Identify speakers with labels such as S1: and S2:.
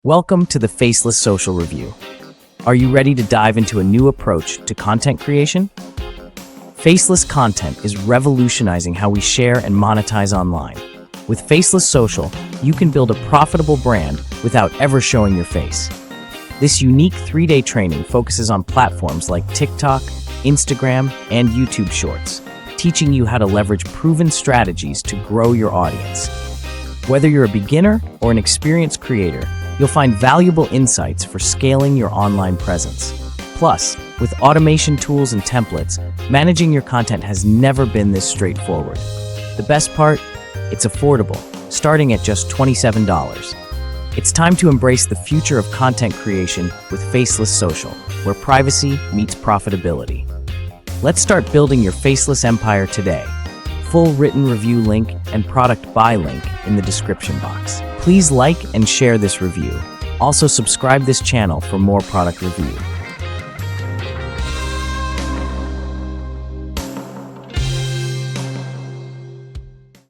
S1: Welcome to the Faceless Social Review. Are you ready to dive into a new approach to content creation? Faceless content is revolutionizing how we share and monetize online. With Faceless Social, you can build a profitable brand without ever showing your face. This unique 3-day training focuses on platforms like TikTok, Instagram, and YouTube Shorts, teaching you how to leverage proven strategies to grow your audience. Whether you're a beginner or an experienced creator, you'll find valuable insights for scaling your online presence. Plus, with automation tools and templates, managing your content has never been this straightforward. The best part? It's affordable, starting at just $27. It's time to embrace the future of content creation with Faceless Social, where privacy meets profitability. Let's start building your faceless empire today. Full written review link and product buy link in the description box. Please like and share this review. Also subscribe this channel for more product review.